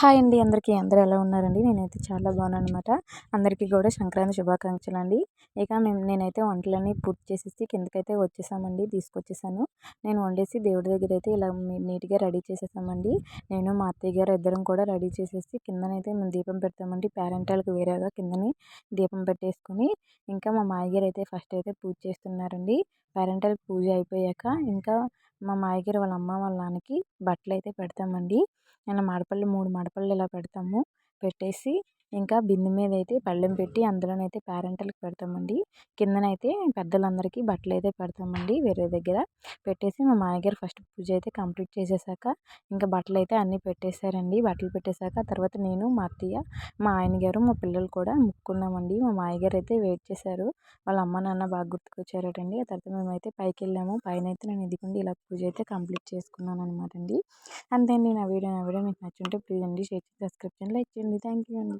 Hi అండి అందరికీ. అందరూ ఎలా ఉన్నారండి? నేనైతే చాలా బాగున్నాననమాట. అందరికీ కూడా సంక్రాంతి శుభాకాంక్షలండి. నేనైతే వంటలన్నీ పూర్తి చేసేసి కిందకైతే వచ్చేసామండి. తీసుకొచ్చేసాను. నేను వండేసి దేవుడి దగ్గర అయితే ఇలా నీట్‌గా రెడీ చేసేసామండి. నేను మా అత్తయ్య గారు ఇద్దరం కూడా రెడీ చేసేసి కిందనైతే మేము దీపం పెడతామండి. పేరంటాలకు వేరేగా కిందని దీపం పెట్టేసుకొని, ఇంకా మా మామయ్యగారు అయితే ఫస్ట్ అయితే పూజ చేస్తున్నారండి. పేరంటాలకు పూజ అయిపోయాక ఇంకా మా మామయ్యగారు వాళ్ళ అమ్మ వాళ్ళ నాన్నకి బట్టలైతే పెడతామండి. ఇలా మడపళ్ళు 3 మడపళ్ళు ఇలా పెడతాము. పెట్టేసి ఇంకా బిందె మీద అయితే పళ్ళెం పెట్టి అందులోనైతే పేరంటలకి పెడతామండి. కిందనైతే పెద్దలందరికీ బట్టలైతే పెడతామండి వేరే దగ్గర. పెట్టేసి మా మామయ్యగారు ఫస్ట్ పూజ అయితే కంప్లీట్ చేసేసాక ఇంకా బట్టలైతే అన్నీ పెట్టేశారండి. బట్టలు పెట్టేశాక తర్వాత నేను, మా అత్తయ్య, మా ఆయన గారు, మా పిల్లలు కూడా మొక్కుకున్నామండి. మా మామయ్యగారు అయితే వెయిట్ చేశారు. వాళ్ళ అమ్మ నాన్న బాగా గుర్తుకొచ్చారటండి. ఆ తర్వాత మేమైతే పైకెళ్ళాము. పైనైతే నేను ఇదిగోండి ఇలా పూజ అయితే కంప్లీట్ చేసుకున్నాను అనమాట అండి. అంతే అండి. నా వీడియో మీకు నచ్చుంటే ప్లీజ్ అండి షేర్ చేసి సబ్స్క్రైబ్ చేయండి, లైక్ చేయండి. థ్యాంక్ యూ అండి.